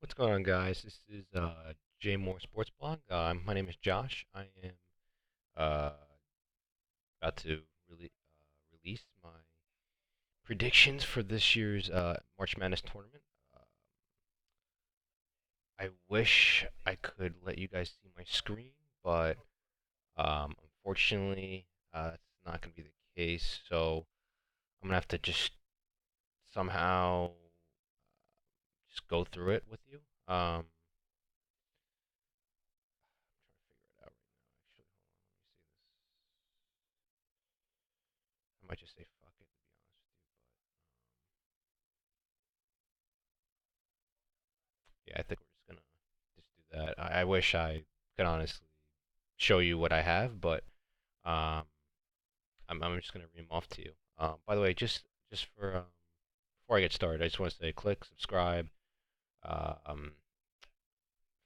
What's going on, guys? This is J Moore Sports Blog. My name is Josh. I am uh, about to release my predictions for this year's March Madness tournament. Uh, I wish I could let you guys see my screen, but unfortunately, it's not going to be the case. So I'm gonna have to just somehow just go through it with you. I'm trying to figure it out right now. Actually, hold on. Let me see this. I might just say fuck it, to be honest with you, but yeah, I think we're just gonna just do that. I wish I could honestly show you what I have, but um, I'm just gonna read them off to you. By the way, just for before I get started, I just want to say click subscribe. Um,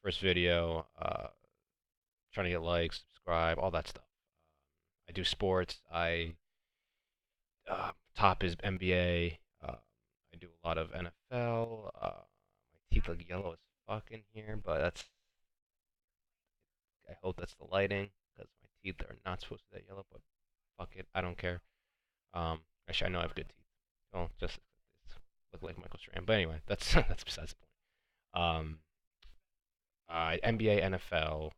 first video, trying to get likes, subscribe, all that stuff. I do sports. I top is NBA. I do a lot of NFL. My teeth look yellow as fuck in here, but that's I hope that's the lighting because my teeth are not supposed to be that yellow. But fuck it, I don't care. Actually, I know I have good teeth. Well, just look like Michael Strahan. But anyway, that's that's besides the point. NBA, NFL,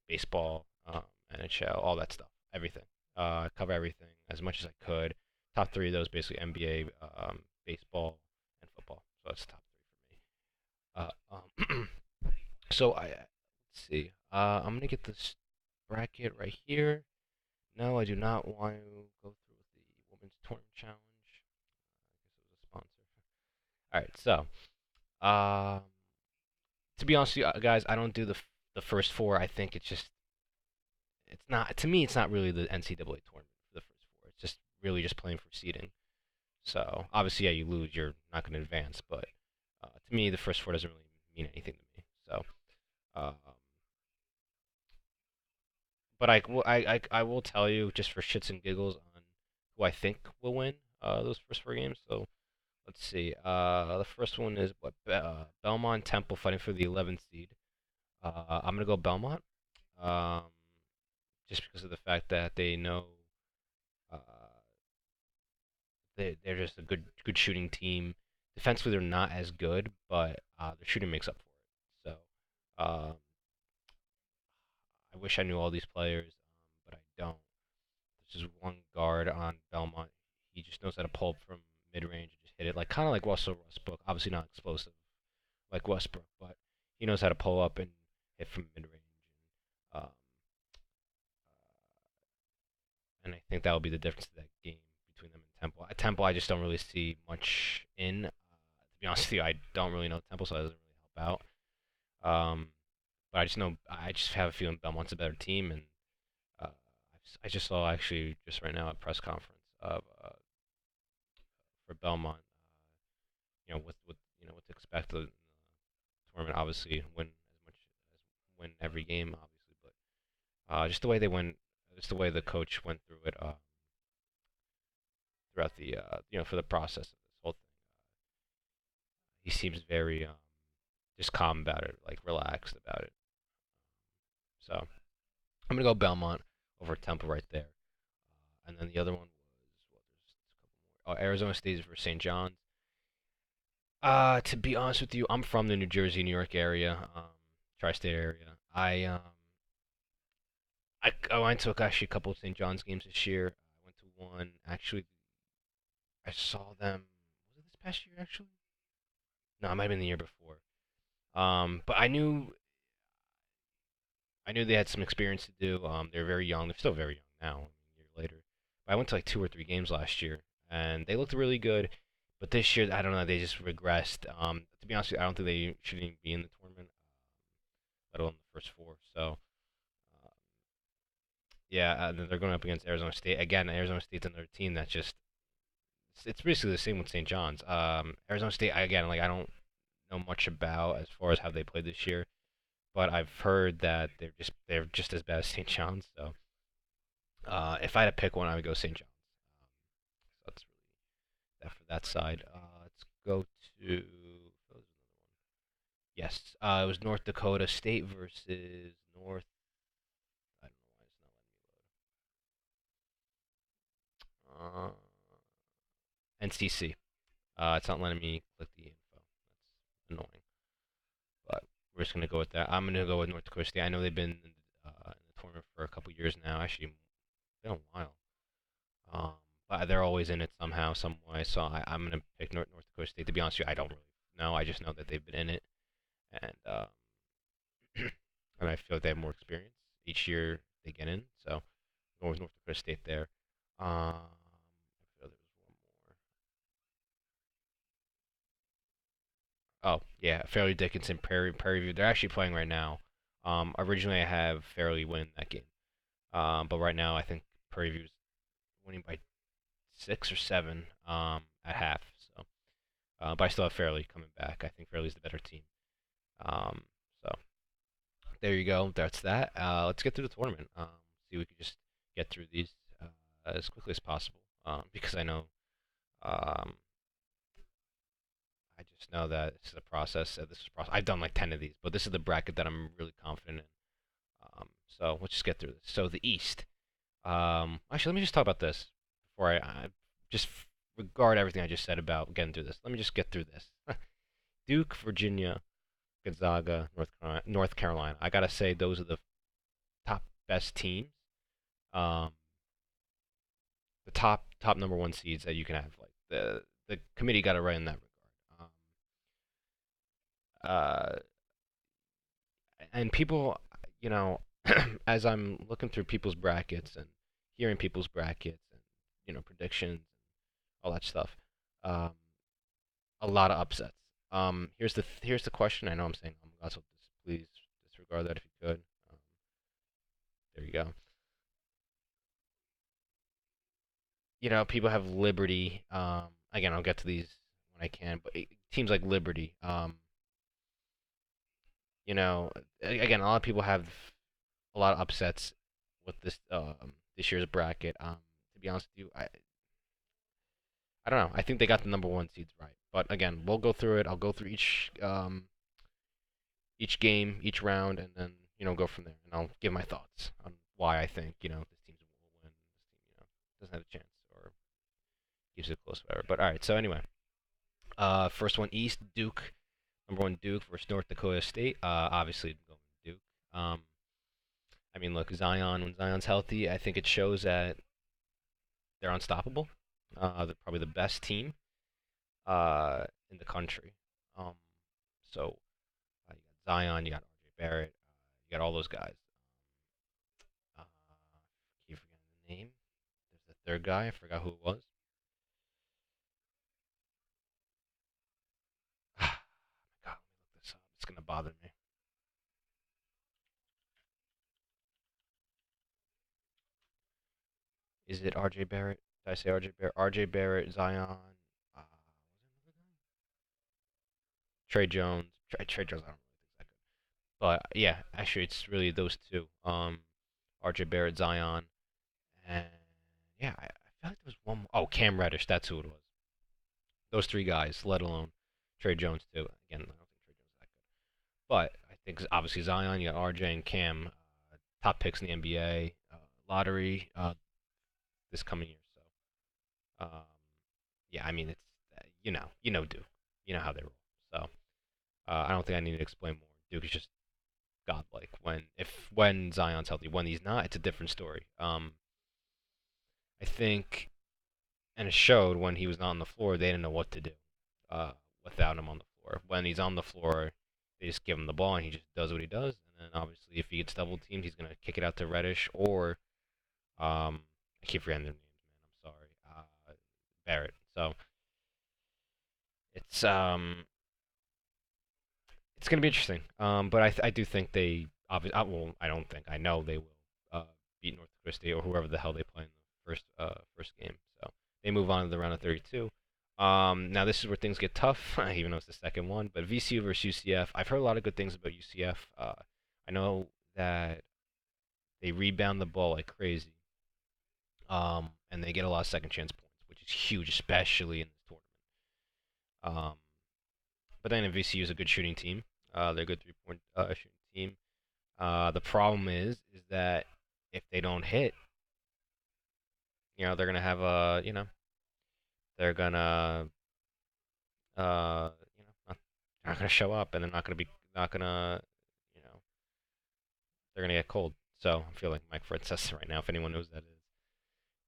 baseball, NHL, all that stuff, everything. Cover everything as much as I could. Top three of those basically NBA, baseball, and football. So that's top three for me. So let's see. I'm gonna get this bracket right here. No, I do not want to go through with the women's tournament challenge. I guess it was a sponsor. All right, so um, to be honest with you guys, I don't do the first four. I think it's not to me. It's not really the NCAA tournament for the first four. It's just really just playing for seeding. So obviously, yeah, you lose, you're not going to advance. But to me, the first four doesn't really mean anything to me. So, um, but I will tell you just for shits and giggles on who I think will win those first four games. So let's see. The first one is what Belmont Temple fighting for the 11th seed. I'm gonna go Belmont. Um, just because of the fact that they know uh, they're just a good shooting team. Defensively, they're not as good, but their shooting makes up for it. So I wish I knew all these players, but I don't. There's just one guard on Belmont. He just knows how to pull up from mid range and just hit it, like kind of like Russell Westbrook. Obviously not explosive like Westbrook, but he knows how to pull up and hit from mid range. And I think that will be the difference of that game between them and Temple. At Temple, I just don't really see much in. To be honest with you, I don't really know Temple, so it doesn't really help out. But I just know I just have a feeling Belmont's a better team, and I just saw actually just right now a press conference of for Belmont. What to expect of the tournament. Obviously, win as much as win every game, obviously, but just the way they went, just the way the coach went through it throughout the for the process of this whole thing. He seems very just calm about it, like relaxed about it. So I'm gonna go Belmont over Temple right there, and then the other one was well, there's a couple more. Oh, Arizona State versus St. John's. To be honest with you, I'm from the New Jersey, New York area, tri-state area. I went to actually a couple of St. John's games this year. I went to one actually. I saw them. Was it this past year actually? No, it might have been the year before. But I knew they had some experience to do. They're very young. They're still very young now. I mean, a year later, but I went to like two or three games last year, and they looked really good. But this year, I don't know. They just regressed. To be honest with you, I don't think they should even be in the tournament, let alone the first four. So, uh, yeah, and then they're going up against Arizona State again. Arizona State's another team that's just it's basically the same with St. John's. Arizona State again, like I don't know much about as far as how they played this year, but I've heard that they're just as bad as St. John's. So if I had to pick one, I would go St. John's. So that's really that for that side. Let's go to Yes, it was North Dakota State versus North. I don't know why it's not letting me load. NCC. It's not letting me click the info. That's annoying. But we're just gonna go with that. I'm gonna go with North Dakota State. I know they've been in the tournament for a couple years now. Actually, been a while. Um, but they're always in it somehow, some way. So I'm gonna pick North Dakota State. To be honest with you, I don't really know. I just know that they've been in it, and and I feel like they have more experience each year they get in. So North Dakota State there. I feel there was one more. Oh yeah, Fairleigh Dickinson, Prairie View. They're actually playing right now. Originally I have Fairleigh win that game. But right now I think Prairie View's winning by 6 or 7 at half. So, but I still have Fairleigh coming back. I think Fairleigh's the better team. Um, so there you go. That's that. Let's get through the tournament. See if we can just get through these as quickly as possible. Because I know, um, I just know that this is a process. This is a process. I've done like 10 of these, but this is the bracket that I'm really confident in. So let's just get through this. So the East. Actually, let me just talk about this before I just regard everything I just said about getting through this. Let me just get through this. Duke, Virginia, Gonzaga, North Carolina. I gotta say those are the top best teams. Um, the top number one seeds that you can have. Like the committee got it right in that regard. Uh, and people, you know, as I'm looking through people's brackets and hearing people's brackets and predictions and all that stuff, um, a lot of upsets. Here's the question. I know I'm saying so please disregard that if you could. Um, there you go. People have Liberty. Again, I'll get to these when I can, but teams like Liberty. You know, again, a lot of people have a lot of upsets with this year's bracket. To be honest with you, I don't know. I think they got the number one seeds right. But again, we'll go through it. I'll go through each game, each round, and then go from there. And I'll give my thoughts on why I think this team will win. This team doesn't have a chance or keeps it close, whatever. But all right. So anyway, first one East Duke, number one Duke versus North Dakota State. Obviously going Duke. Um, I mean, look, Zion when Zion's healthy, I think it shows that they're unstoppable. They're probably the best team in the country. Um, so you got Zion, you got RJ Barrett, you got all those guys. Keep forgetting the name. There's the third guy. I forgot who it was. God, let me look this up. It's gonna bother me. Is it RJ Barrett? Did I say RJ Barrett? RJ Barrett, Zion. Was it another guy? Trey Jones. Trey Jones. I don't really think that good. But yeah, actually, it's really those two. RJ Barrett, Zion, and yeah, I feel like there was one more. Oh, Cam Reddish. That's who it was. Those three guys, let alone Trey Jones too. Again, I don't think Trey Jones is that good, but I think obviously Zion, you got RJ and Cam, top picks in the NBA lottery this coming year. So yeah, I mean it's Duke, you know how they roll. So I don't think I need to explain more. Duke is just godlike when Zion's healthy. When he's not, it's a different story. I think, and it showed when he was not on the floor, they didn't know what to do uh, without him on the floor. When he's on the floor, they just give him the ball and he just does what he does. And then obviously, if he gets double teamed, he's gonna kick it out to Reddish or I keep forgetting their names, man. I'm sorry, Barrett. So it's um it's gonna be interesting. But I do think they obviously well I don't think I know they will beat North Dakota State or whoever the hell they play in the first game. So they move on to the round of 32. Now this is where things get tough, even though it's the second one. But VCU versus UCF. I've heard a lot of good things about UCF. I know that they rebound the ball like crazy, and they get a lot of second chance points, which is huge, especially in this tournament. Um, but then VCU is a good shooting team. They're a good 3-point shooting team. The problem is that if they don't hit, they're gonna have a, they're gonna, not, they're not gonna show up, and they're not gonna, you know, they're gonna get cold. So I'm feeling Mike Francesa right now, if anyone knows who that is.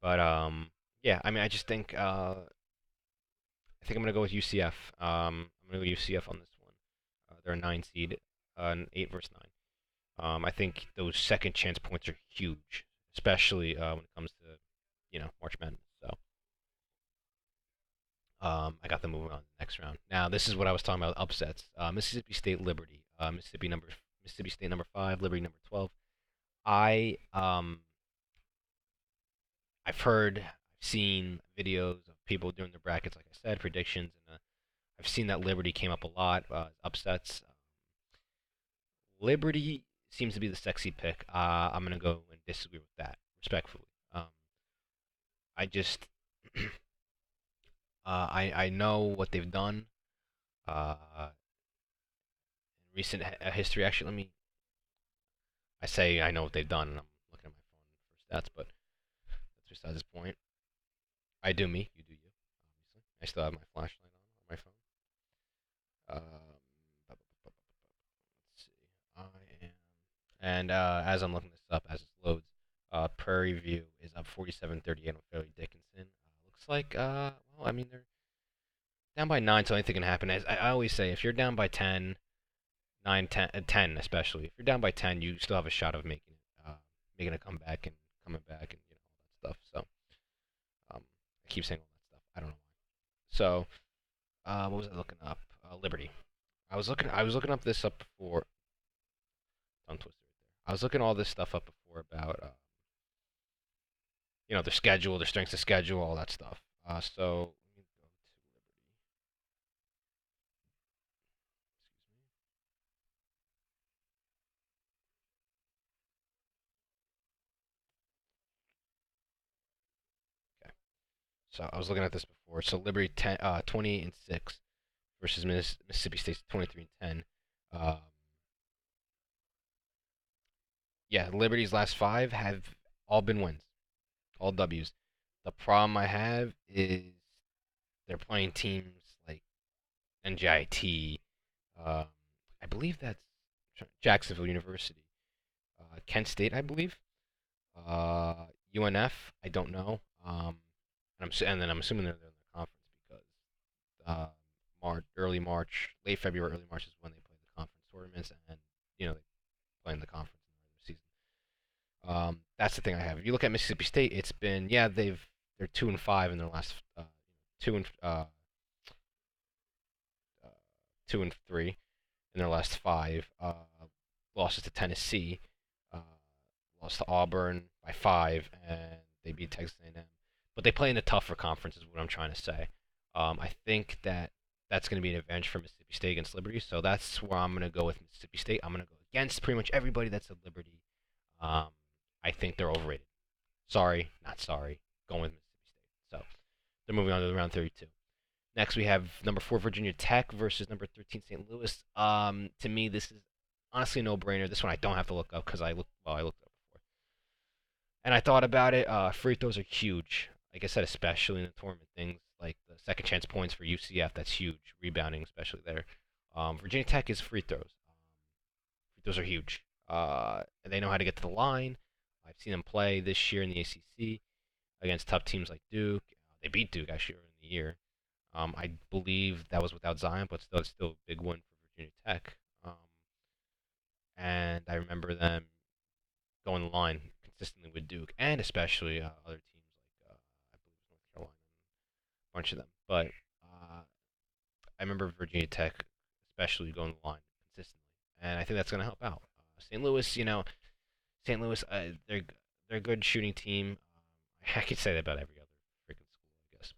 But yeah, I mean, I think I'm gonna go with UCF. I'm gonna go UCF on this one. They're a 9 seed, an 8 versus 9. I think those second chance points are huge, especially when it comes to, March Madness. So I got them moving on to the next round. Now this is what I was talking about upsets. Mississippi State Liberty. Mississippi State number 5, Liberty number 12. I I've heard, I've seen videos of people doing their brackets, like I said, predictions, and I've seen that Liberty came up a lot, upsets. Liberty seems to be the sexy pick. I'm gonna go and disagree with that, respectfully. I just, I know what they've done in recent history. Actually, I say I know what they've done, and I'm looking at my phone for stats, but that's besides this point. I do me, you do you. Obviously, I still have my flashlight on my phone. Let's see. I am, and as I'm looking this up, as it loads, Prairie View is up 47-38 on Fairleigh Dickinson. Looks like, well, I mean, they're down by 9, so anything can happen. As I always say, if you're down by 10, 9, 10, 10 especially, if you're down by 10, you still have a shot of making a comeback and coming back and all that stuff. So I keep saying all that stuff. I don't know why. So what was I looking up? Liberty. I was looking up this up before. Tongue twister right there. I was looking all this stuff up before about their schedule, their strengths of schedule, all that stuff. So let me go to Liberty. Okay. So I was looking at this before. So Liberty 20-6 versus Mississippi State's 23-10. Um, yeah, Liberty's last 5 have all been wins, all W's. The problem I have is they're playing teams like NJIT. Um, I believe that's Jacksonville University, Kent State, I believe. UNF, I don't know. And then I'm assuming they're in the conference because uh, early March, late February, early March is when they play the conference tournaments, and they play in the conference in the regular season. That's the thing I have. If you look at Mississippi State, it's been, yeah, they're 2-5 in their last two and uh, 2-3 in their last 5. Losses to Tennessee, uh, lost to Auburn by 5, and they beat Texas A&M. But they play in a tougher conference, is what I'm trying to say. I think that's going to be an advantage for Mississippi State against Liberty, so that's where I'm going to go with Mississippi State. I'm going to go against pretty much everybody that's at Liberty. Um, I think they're overrated. Sorry, not sorry. Going with Mississippi State. So they're moving on to round 32. Next, we have number 4 Virginia Tech versus number 13 St. Louis. To me, this is honestly a no-brainer. This one I don't have to look up because I looked it up before, and I thought about it. Free throws are huge. Like I said, especially in the tournament things like the second chance points for UCF. That's huge. Rebounding, especially there. Virginia Tech is free throws. Free throws are huge. And they know how to get to the line. I've seen them play this year in the ACC against tough teams like Duke. They beat Duke actually early in the year. I believe that was without Zion, but still, it's still a big win for Virginia Tech. And I remember them going the line consistently with Duke, and especially other teams like I believe it was North Carolina, a bunch of them. But I remember Virginia Tech, especially going the line consistently, and I think that's going to help out. St. Louis, St. Louis, they're a good shooting team. I could say that about every other freaking school, I guess,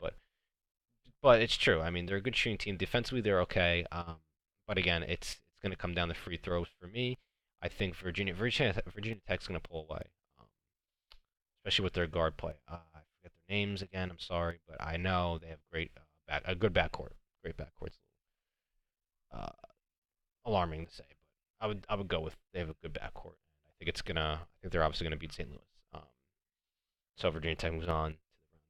but it's true. I mean, they're a good shooting team. Defensively, they're okay. But again, it's going to come down to free throws for me. I think Virginia Tech's going to pull away, um, especially with their guard play. I forget their names again. I'm sorry, but I know they have a good backcourt, great backcourt. Uh, alarming to say, but I would go with they have a good backcourt. I think they're obviously gonna beat St. Louis. So Virginia Tech moves on to the round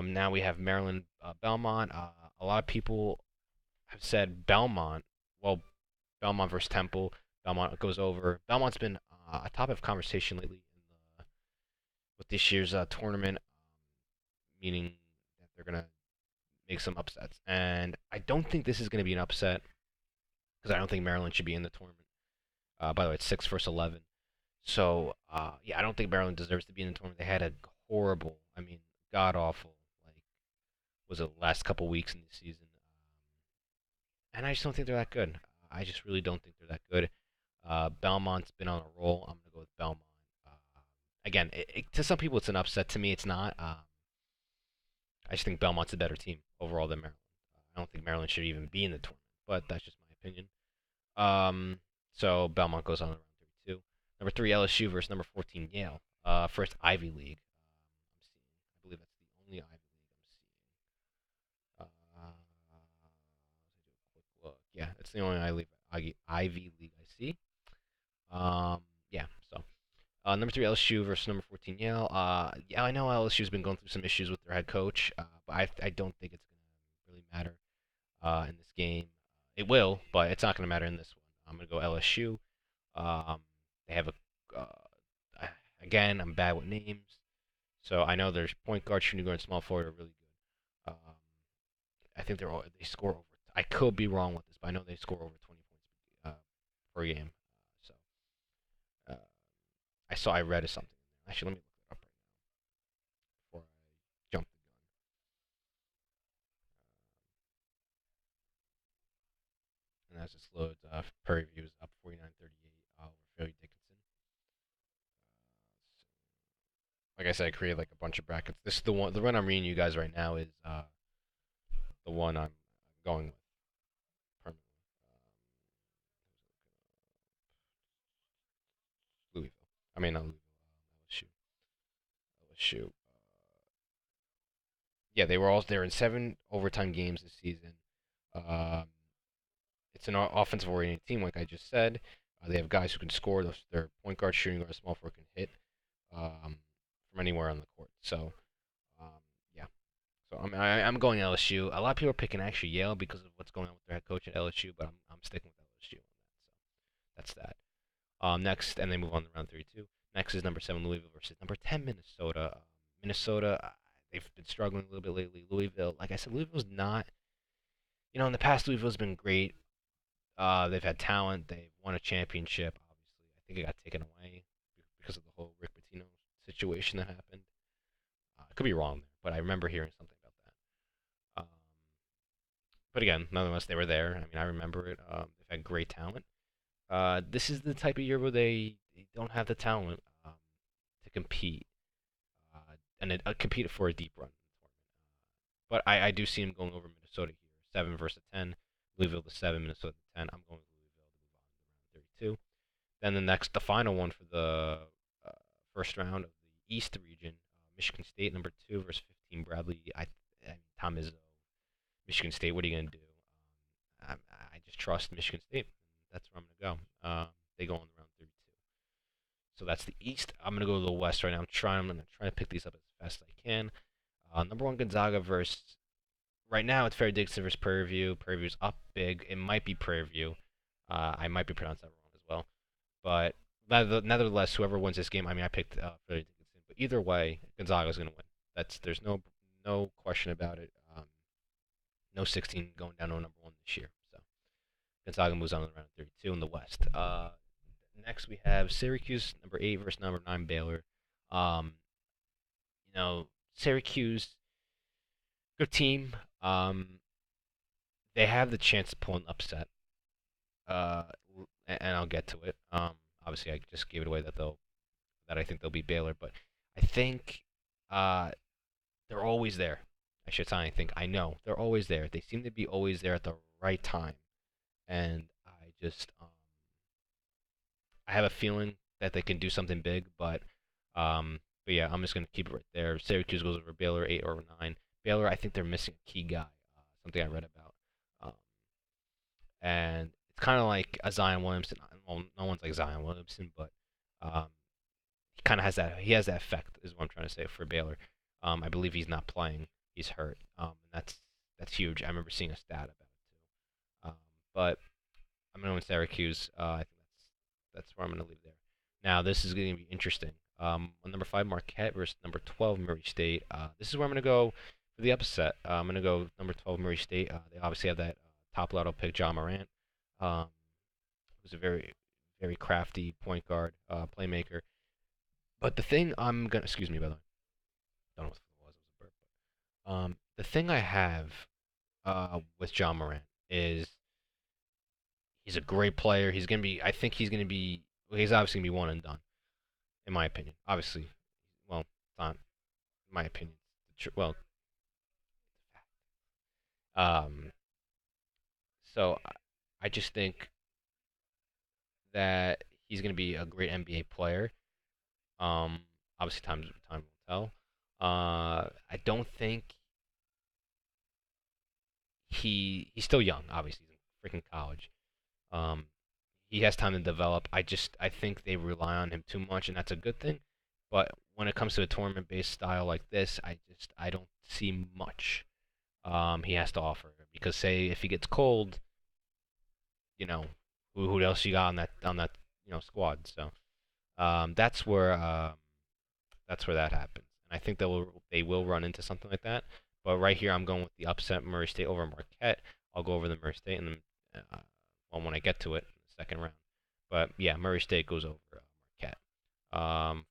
32. Now we have Maryland Belmont. A lot of people have said Belmont. Well, Belmont versus Temple. Belmont goes over. Belmont's been a topic of conversation lately with this year's tournament, meaning that they're gonna make some upsets. And I don't think this is gonna be an upset because I don't think Maryland should be in the tournament. By the way, it's 6 versus 11. So yeah, I don't think Maryland deserves to be in the tournament. They had a horrible, I mean, god awful, like was it the last couple weeks in the season, and I just don't think they're that good. I just really don't think they're that good. Belmont's been on a roll. I'm gonna go with Belmont. Again, to some people it's an upset. To me, it's not. I just think Belmont's a better team overall than Maryland. I don't think Maryland should even be in the tournament, but that's just my opinion. Um, so Belmont goes on to round 32. Number three, LSU versus number 14, Yale. First Ivy League. I'm seeing. I believe that's the only Ivy League I'm seeing. Quick look. Yeah, it's the only Ivy League I see. Yeah. So number three, LSU versus number 14, Yale. Yeah, I know LSU's been going through some issues with their head coach, but I don't think it's going to really matter in this game. It will, but it's not going to matter in this one. I'm going to go LSU. Um, they have again, I'm bad with names. So I know there's point guard, shooting guard, and small forward are really good. I think they score over. I could be wrong with this, but I know they score over 20 points per game. So uh, I read something. Actually, let me look it up right now before I jump the gun. And as this loads, Prairie View is up 49-38 over Fairleigh Dickinson. Like I said, I created like a bunch of brackets. This is the one. The one I'm reading you guys right now is the one I'm going with permanently. Louisville. I mean, not Louisville. LSU. LSU. Yeah, they're in 7 overtime games this season. Um, it's an offensive oriented team, like I just said. They have guys who can score. Their point guard, shooting guard, small forward can hit um, from anywhere on the court. So um, yeah. So I'm going LSU. A lot of people are picking actually Yale because of what's going on with their head coach at LSU, but I'm sticking with LSU on that. So that's that. Next, and they move on to round 32. Next is number 7 Louisville versus number 10 Minnesota. Minnesota, they've been struggling a little bit lately. Louisville, like I said, Louisville's not. In the past, Louisville's been great. They've had talent. They've won a championship. Obviously, I think it got taken away because of the whole Rick Pitino situation that happened. I could be wrong there, but I remember hearing something about that. But again, nonetheless, they were there. I mean, I remember it. They've had great talent. This is the type of year where they don't have the talent to compete and compete for a deep run. But I do see him going over Minnesota here. 7 versus 10. Louisville to 7, Minnesota to 10. I'm going with Louisville to move on to round 32. Then the final one for the uh, first round of the East region, Michigan State number 2 versus 15 Bradley. Tom Izzo, Michigan State. What are you gonna do? I just trust Michigan State. That's where I'm gonna go. They go on the round 32. So that's the East. I'm gonna go to the West right now. I'm gonna try to pick these up as fast as I can. Number 1 Gonzaga versus. Right now it's Fair Dixon versus Prairie View. Prairie View's up big. It might be Prairie View. I might be pronouncing that wrong as well. But nevertheless, whoever wins this game, I mean, I picked Fair Dixon. But either way, Gonzaga's gonna win. There's no question about it. No 16 going down to number 1 this year. So Gonzaga moves on to round 32 in the West. Next we have Syracuse number 8 versus number 9 Baylor. Um, Syracuse, good team. They have the chance to pull an upset. Uh, and I'll get to it. Obviously I just gave it away that I think they'll beat Baylor, but I think uh they're always there. I should say I think. I know they're always there. They seem to be always there at the right time, and I have a feeling that they can do something big. But yeah, I'm just gonna keep it right there. Syracuse goes over Baylor 8 over 9. Baylor, I think they're missing a key guy. Something I read about, um, and It's kind of like a Zion Williamson. Well, no one's like Zion Williamson, but um, he kind of has that. He has that effect, is what I'm trying to say for Baylor. I believe he's not playing. He's hurt. And that's huge. I remember seeing a stat about it too. But I'm going to go with Syracuse. I think that's where I'm going to leave there. Now this is going to be interesting. On number 5 Marquette versus number 12 Murray State. This is where I'm going to go for the upset. I'm going to go number 12 Murray State. They obviously have that top lotto pick, John Morant. Um, who's a very crafty point guard, playmaker. But the thing I'm gonna, excuse me, by the way, don't know what the was. It was a burp. The thing I have with John Morant is he's a great player. He's gonna be. I think he's gonna be. Well, he's obviously gonna be one and done, in my opinion. Obviously, well, it's not in my opinion. Well, um, so I just think that he's gonna be a great NBA player. Um, obviously, time will tell. I don't think he's still young. Obviously, he's in freaking college. Um, he has time to develop. I think they rely on him too much, and that's a good thing. But when it comes to a tournament-based style like this, I don't see much he has to offer. Because say if he gets cold, you know, who else you got on that squad? So that's where that happens. And I think they will run into something like that. But right here, I'm going with the upset Murray State over Marquette. I'll go over the Murray State and well, when I get to it in the second round. But yeah, Murray State goes over Marquette.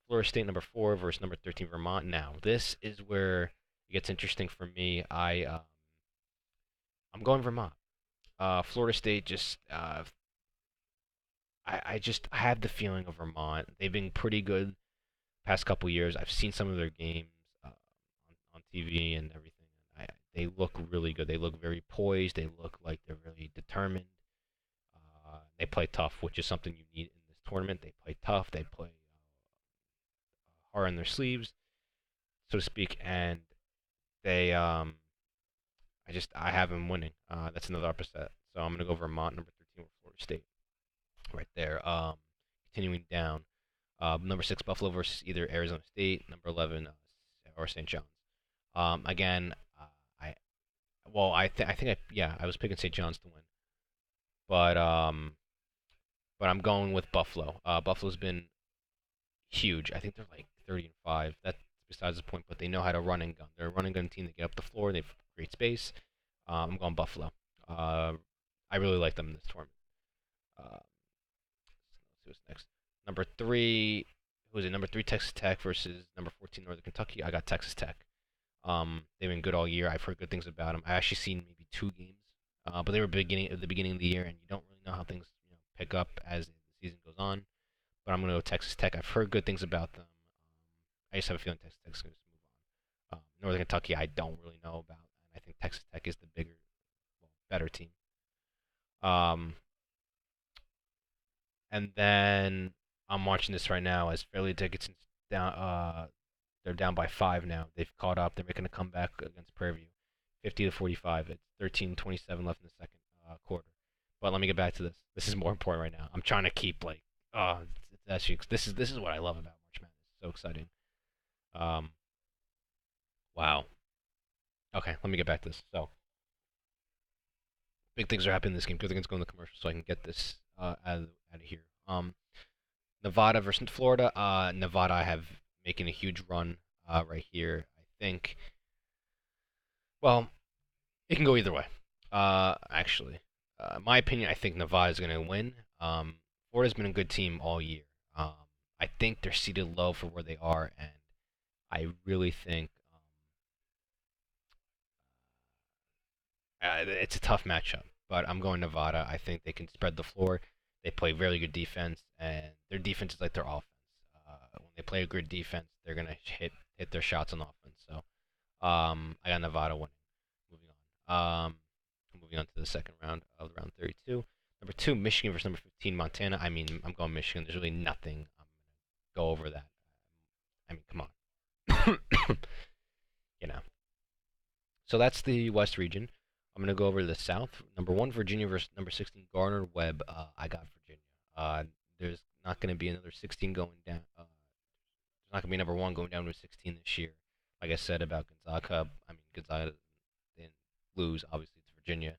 Florida State number 4 versus number 13 Vermont. Now this is where it gets interesting for me. I'm going Vermont. Florida State just I have the feeling of Vermont. They've been pretty good past couple years. I've seen some of their games on TV and everything. They look really good. They look very poised. They look like they're really determined. They play tough, which is something you need in this tournament. They play tough. They play hard on their sleeves, so to speak, and they I have them winning. That's another upset. So I'm gonna go Vermont number 13 with Florida State right there. Continuing down, number 6 Buffalo versus either Arizona State, number 11 or St. John's. Again, I well I think I was picking St. John's to win, but I'm going with Buffalo. Buffalo's been huge. I think they're like 30-5. That's besides the point. But they know how to run and gun. They're a run and gun team. They get up the floor. They have great space. I'm going Buffalo. Uh, I really like them in this tournament. Let's see what's next. Number 3, who is it? Number 3 Texas Tech versus number 14 Northern Kentucky. I got Texas Tech. They've been good all year. I've heard good things about them. I actually seen maybe 2 games, but they were beginning at the beginning of the year, and you don't really know how things pick up as the season goes on. But I'm gonna go Texas Tech. I've heard good things about them. I just have a feeling Texas Tech's gonna just move on. Northern Kentucky, I don't really know about, and I think Texas Tech is the bigger, well, better team. Um, and then I'm watching this right now as Fairleigh Dickinson's down. They're down by 5 now. They've caught up. They're making a comeback against Prairie View, 50-45. It's 13:27 left in the second quarter. But let me get back to this. This is more important right now. I'm trying to keep like, it's actually this is what I love about March Madness. It's so exciting. Um, wow. Okay, let me get back to this. So big things are happening in this game. Good thing it's going to commercial so I can get this out of here. Nevada versus Florida. Nevada I have making a huge run right here. I think. Well, it can go either way. Actually, my opinion, I think Nevada is going to win. Florida's been a good team all year. Um, I think they're seated low for where they are, and I really think it's a tough matchup. But I'm going Nevada. I think they can spread the floor. They play very good defense, and their defense is like their offense. When they play a good defense, they're gonna hit their shots on offense. So I got Nevada winning. Moving on. Moving on to the second round of round 32. Number 2, Michigan versus number 15, Montana. I mean, I'm going Michigan. There's really nothing I'm gonna go over that. I mean, come on. you know. So that's the West region. I'm gonna go over to the South. Number one, Virginia versus number 16, Gardner Webb. I got Virginia. There's not gonna be another 16 going down. There's not gonna be number one going down to 16 this year. Like I said about Gonzaga, I mean Gonzaga didn't lose. Obviously, it's Virginia.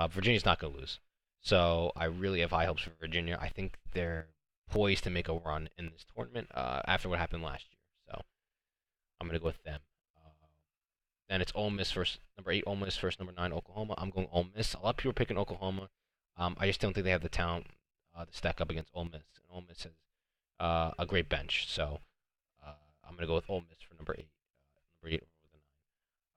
Virginia's not gonna lose. So I really have high hopes for Virginia. I think they're poised to make a run in this tournament after what happened last year. So I'm gonna go with them. Uh, then it's Ole Miss versus number 8, Ole Miss versus number 9, Oklahoma. I'm going Ole Miss. A lot of people are picking Oklahoma. I just don't think they have the talent to stack up against Ole Miss. And Ole Miss has a great bench. So uh, I'm gonna go with Ole Miss for number 8. Number 8 over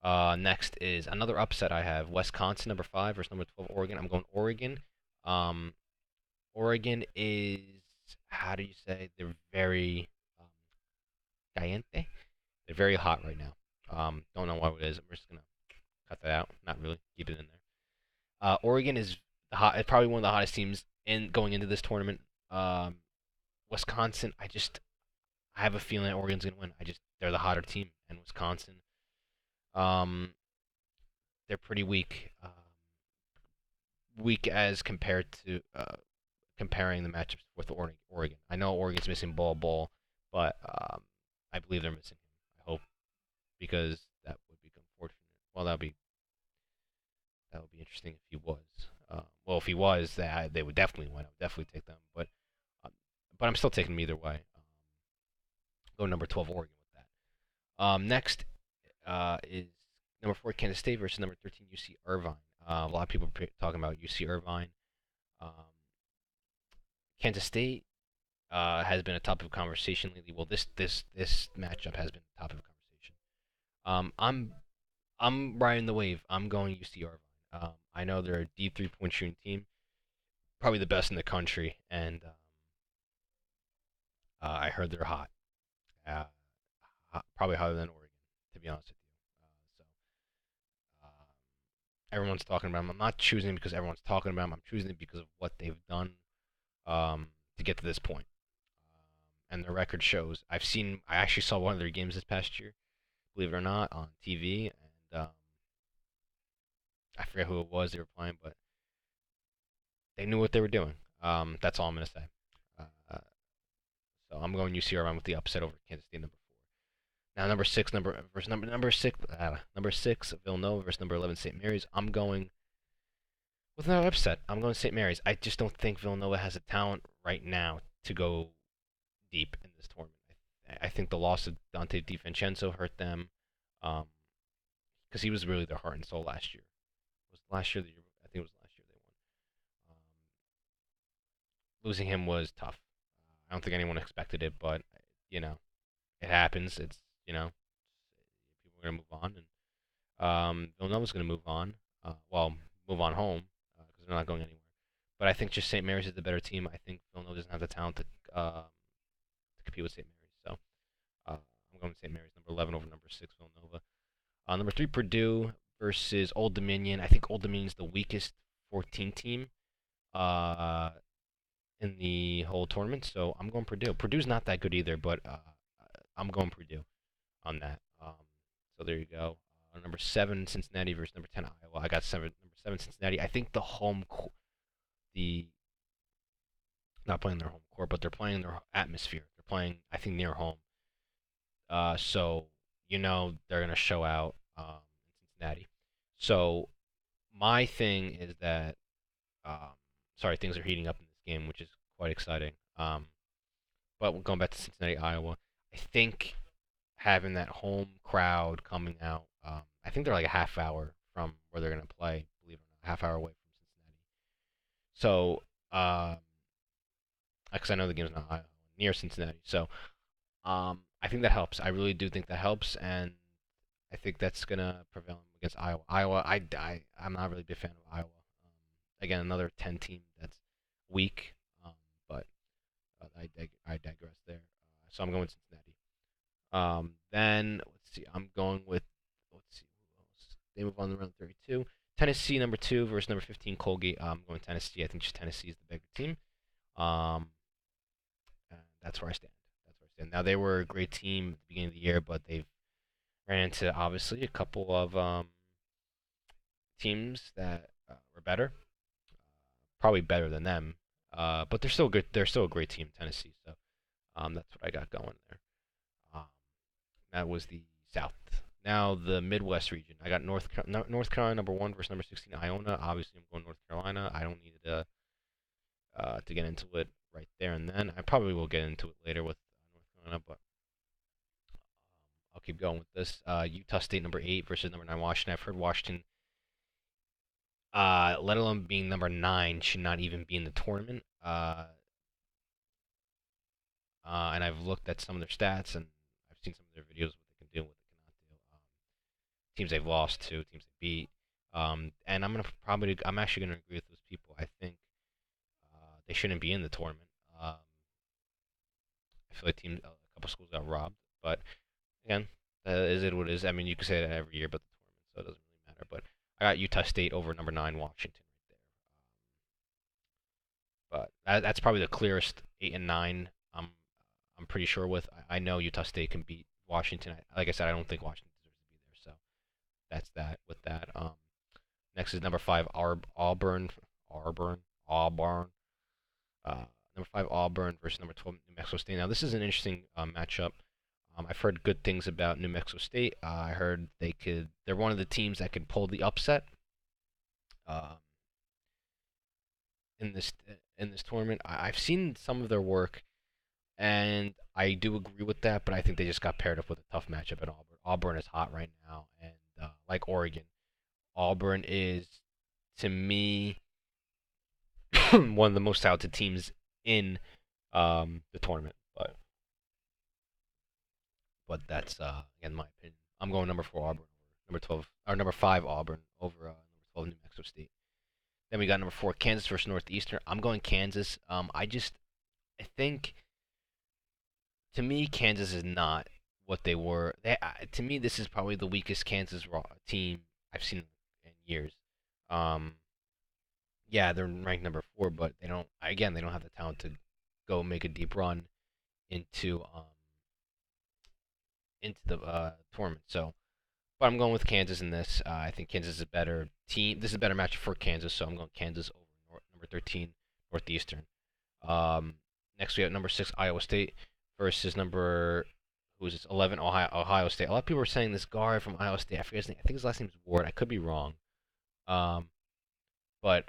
the 9. Next is another upset I have. Wisconsin, number 5 versus number 12, Oregon. I'm going Oregon. Um, Oregon is, how do you say, they're very caliente. They're very hot right now. Don't know what it is. I'm just gonna cut that out. Not really. Keep it in there. Oregon is probably one of the hottest teams in going into this tournament. Um, Wisconsin, I have a feeling that Oregon's gonna win. They're the hotter team, and Wisconsin, um, they're pretty weak. Weak as compared to comparing the matchups with Oregon. I know Oregon's missing Ball, but I believe they're missing him. I hope because that would be unfortunate. Well, that would be interesting if he was. Well, if he was, they would definitely win. I would definitely take them, uh, but I'm still taking them either way. Go number 12 Oregon with that. Next is number 4 Kansas State versus number 13 UC Irvine. A lot of people are talking about UC Irvine. Um, Kansas State has been a topic of conversation lately. Well, this matchup has been a topic of conversation. Um, I'm I'm riding the wave. I'm going UC Irvine. I know they're a deep 3-point shooting team, probably the best in the country, and I heard they're hot. Uh, Probably hotter than Oregon, to be honest with you. Everyone's talking about them. I'm not choosing because everyone's talking about them. I'm choosing it because of what they've done to get to this point. And their record shows. I actually saw one of their games this past year, believe it or not, on TV, and I forget who it was they were playing, but they knew what they were doing. That's all I'm gonna say. Uh, so I'm going UC Irvine with the upset over Kansas State number 4. Now number six Villanova versus number 11 St. Mary's. I'm going with another upset. I'm going St. Mary's. I just don't think Villanova has the talent right now to go deep in this tournament. I think the loss of Dante DiVincenzo hurt them, because he was really their heart and soul last year. Was last year the year? I think it was last year they won. Losing him was tough. I don't think anyone expected it, but you know it happens. It's people are gonna move on, and Villanova's gonna move on. Well, move on home because they're not going anywhere. But I think just St. Mary's is the better team. I think Villanova doesn't have the talent to compete with St. Mary's. So I'm going with St. Mary's number 11 over number 6 Villanova. Number 3 Purdue versus Old Dominion. I think Old Dominion's the weakest 14 team uh, in the whole tournament. So I'm going Purdue. Purdue's not that good either, but I'm going Purdue on that. So there you go. Number 7 Cincinnati versus number 10 Iowa. I got number 7 Cincinnati. I think the not playing their home court, but they're playing their atmosphere. They're playing, I think, near home. So they're gonna show out in Cincinnati. So my thing is that sorry, things are heating up in this game, which is quite exciting. But going back to Cincinnati, Iowa, I think having that home crowd coming out, I think they're like a half hour from where they're gonna play. Believe it or not, half hour away from Cincinnati. So, because I know the game's not Iowa, near Cincinnati, so I think that helps. I really do think that helps, and I think that's gonna prevail against Iowa. I'm not really a big fan of Iowa. Again, another 10 team that's weak, but I digress there. So I'm going with Cincinnati. Then let's see. I'm going with let's see who else. They move on to round 32. Tennessee number 2 versus number 15 Colgate. I'm going Tennessee. I think just Tennessee is the bigger team. Um, and that's where I stand. That's where I stand. Now they were a great team at the beginning of the year, but they've ran into obviously a couple of teams that were better, probably better than them. But they're still good. They're still a great team, Tennessee. So that's what I got going there. Um, that was the South. Now the Midwest region. I got North Carolina number 1 versus number 16 Iona. Obviously, I'm going North Carolina. I don't need to get into it right there and then. I probably will get into it later with North Carolina, but I'll keep going with this. Utah State number 8 versus number 9 Washington. I've heard Washington, let alone being number 9, should not even be in the tournament. And I've looked at some of their stats and I've seen some of their videos, what they can do, what they cannot do. Teams they've lost to, teams they beat. And I'm actually gonna agree with those people. I think they shouldn't be in the tournament. I feel like a couple schools got robbed, but again, is it what it is? I mean, you could say that every year, but the tournament, so it doesn't really matter. But I got Utah State over number 9 Washington right there. But that's probably the clearest 8 and 9. I'm pretty sure with. I know Utah State can beat Washington. Like I said, I don't think Washington deserves to be there. So that's that with that. Next is number 5 Auburn. Number 5 Auburn versus number 12 New Mexico State. Now this is an interesting matchup. I've heard good things about New Mexico State. I heard they're one of the teams that could pull the upset uh, in this tournament. I've seen some of their work, and I do agree with that. But I think they just got paired up with a tough matchup at Auburn. Auburn is hot right now, and like Oregon, Auburn is to me one of the most talented teams in the tournament. But that's again my opinion. I'm going number 4 Auburn over number 12 or number 5 Auburn over number 12 New Mexico State. Then we got number 4 Kansas versus Northeastern. I'm going Kansas. I think to me Kansas is not what they were. To me this is probably the weakest Kansas team I've seen in years. Um, yeah, they're ranked number 4, but they don't have the talent to go make a deep run into the tournament. So, but I'm going with Kansas in this. I think Kansas is a better team. This is a better match for Kansas, so I'm going Kansas over number 13 Northeastern. Um, Next we have number 6 Iowa State versus number who is this 11 Ohio State. A lot of people are saying this guard from Iowa State. I forget his name. I think his last name is Ward. I could be wrong. Um, but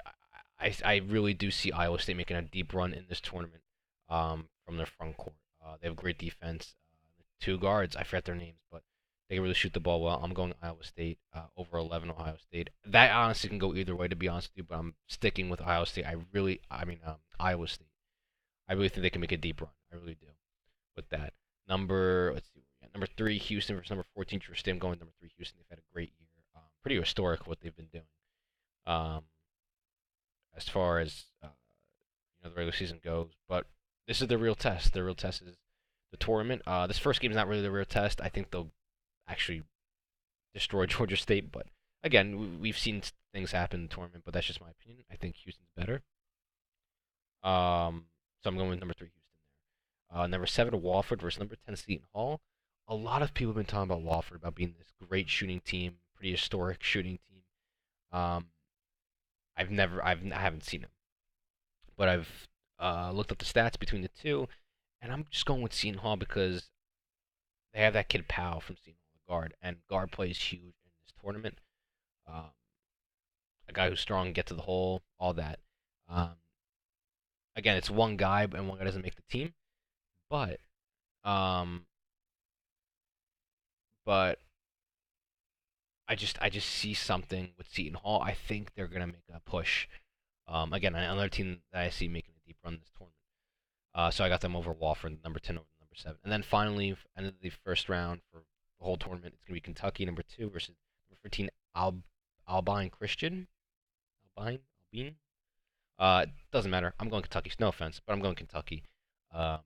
I really do see Iowa State making a deep run in this tournament from their front court. They have great defense. The 2 guards, I forget their names, but they can really shoot the ball well. I'm going Iowa State over 11 Ohio State. That honestly can go either way, to be honest with you, but I'm sticking with Iowa State. Iowa State. I really think they can make a deep run. I really do with that. Number 3 Houston versus number 14 Georgia State. I'm going number 3 Houston. They've had a great year. Pretty historic what they've been doing. Um, as far as the regular season goes. But this is the real test. The real test is the tournament. This first game is not really the real test. I think they'll actually destroy Georgia State. But again, we've seen things happen in the tournament. But that's just my opinion. I think Houston's better. So I'm going with number 3 Houston there. Number 7 Wofford versus number 10 Seton Hall. A lot of people have been talking about Wofford about being this great shooting team, pretty historic shooting team. Um, I haven't seen them, but I've looked up the stats between the two, and I'm just going with Seton Hall because they have that kid Powell from Seton Hall, the guard, and guard play is huge in this tournament. Um, a guy who's strong, get to the hole, all that. Um, Again, it's one guy, and one guy doesn't make the team, but um, but I just see something with Seton Hall. I think they're gonna make a push. Again, another team that I see making a deep run this tournament. So I got them over Wofford, number 10 over number 7. And then finally, end of the first round for the whole tournament, it's going to be Kentucky, number 2, versus number 15, Albine Christian. Albine? It doesn't matter. I'm going Kentucky. No offense, but I'm going Kentucky. Um,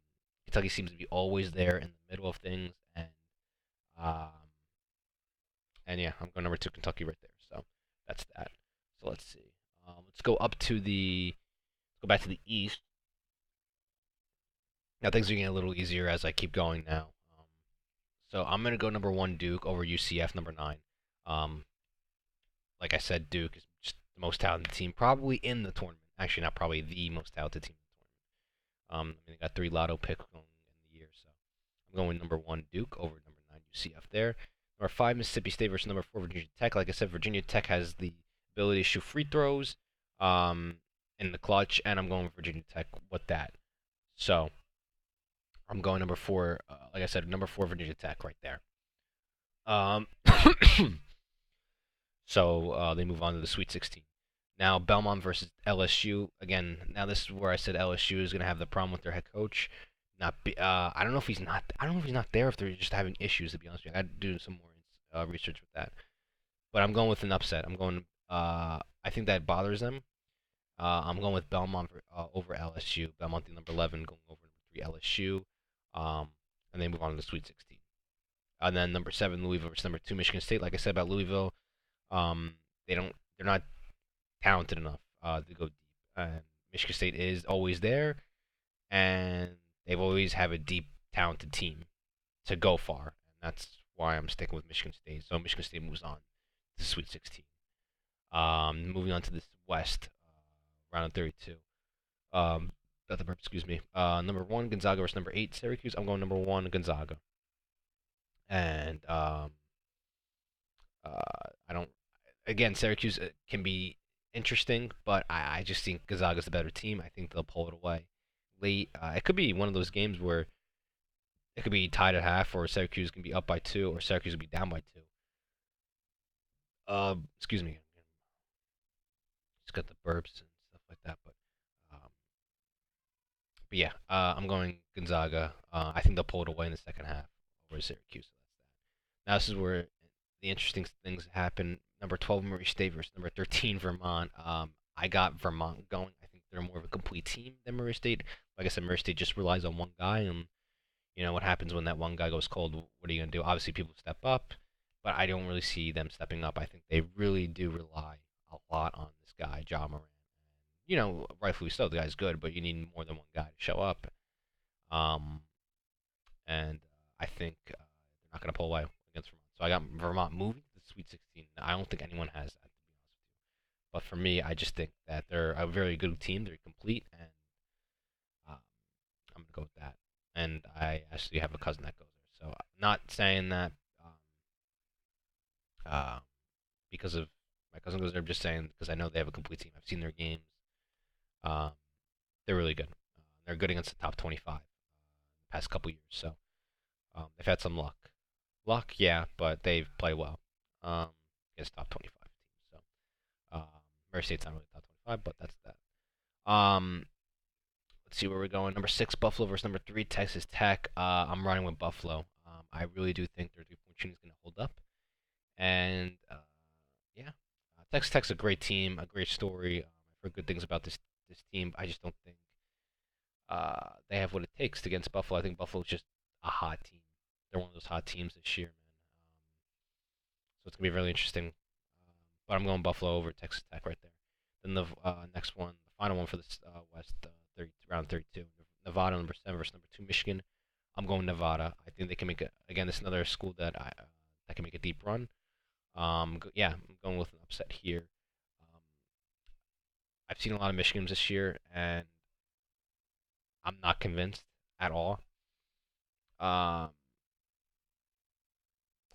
Kentucky seems to be always there in the middle of things, um, and yeah, I'm going number 2, Kentucky right there. So that's that. So let's see. Let's go back to the East. Now things are getting a little easier as I keep going now. So I'm gonna go number 1 Duke over UCF number 9. Um, like I said, Duke is just the most talented team probably in the tournament. Actually, not probably the most talented team in the tournament. I mean, they got 3 lotto picks going in the year, so I'm going with number 1 Duke over number 9 UCF there. Number 5 Mississippi State versus number 4 Virginia Tech. Like I said, Virginia Tech has the ability to shoot free throws um, in the clutch, and I'm going with Virginia Tech with that. So I'm going number 4. Like I said, number 4 Virginia Tech right there. Um, so they move on to the Sweet 16. Now Belmont versus LSU. Again, now this is where I said LSU is going to have the problem with their head coach. I don't know if he's not. I don't know if he's not there. If they're just having issues. To be honest with you, I got to do some more research with that. But I'm going with an upset. I'm going. I think that bothers them. I'm going with Belmont over LSU. Belmont the number 11, going over number 3 LSU. And they move on to the Sweet 16. And then number 7 Louisville versus number 2 Michigan State. Like I said about Louisville, they're not talented enough to go deep. And Michigan State is always there, and they've always have a deep, talented team to go far, and that's why I'm sticking with Michigan State. So Michigan State moves on to the Sweet 16. Moving on to the West, round of 32. Excuse me. Number 1 Gonzaga versus number 8 Syracuse. I'm going number 1 Gonzaga, and I don't. Again, Syracuse can be interesting, but I just think Gonzaga's the better team. I think they'll pull it away late. It could be one of those games where it could be tied at half, or Syracuse can be up by 2, or Syracuse will be down by 2. Excuse me. Just got the burps and stuff like that, um, but yeah, I'm going Gonzaga. I think they'll pull it away in the second half over Syracuse. So that's that. Now this is where the interesting things happen. Number 12 Murray State versus number 13 Vermont. I got Vermont going. I think they're more of a complete team than Murray State. Like I said, Murray State just relies on one guy, and you know what happens when that one guy goes cold. What are you gonna do? Obviously, people step up, but I don't really see them stepping up. I think they really do rely a lot on this guy, Ja Morant. You know, rightfully so. The guy's good, but you need more than one guy to show up. Um, and I think they're not gonna pull away against Vermont. So I got Vermont moving to the Sweet 16. I don't think anyone has that, to be honest with you. But for me, I just think that they're a very good team. They're complete, and um, I'm gonna go with that. And I actually have a cousin that goes there. So not saying that uh, because of my cousin goes there. I'm just saying because I know they have a complete team. I've seen their games. Um, they're really good. They're good against the top 25 the past couple years. So they've had some luck. Luck, yeah, but they've played well against top 25 teams. So Murray State's not really top 25, but that's that. Let's see where we're going. Number 6 Buffalo versus number 3 Texas Tech. I'm running with Buffalo. I really do think their 3-point shooting is going to hold up, and yeah, Texas Tech's a great team, a great story. I've heard good things about this team. I just don't think they have what it takes to against Buffalo. I think Buffalo's just a hot team. They're one of those hot teams this year, man. So it's gonna be really interesting. But I'm going Buffalo over Texas Tech right there. Then the next one, the final one for this West, round 32, Nevada number 7 versus number 2 Michigan. I'm going Nevada. I think they can make it again. This is another school that can make a deep run. Yeah, I'm going with an upset here. Um, I've seen a lot of Michigans this year, and I'm not convinced at all. Um,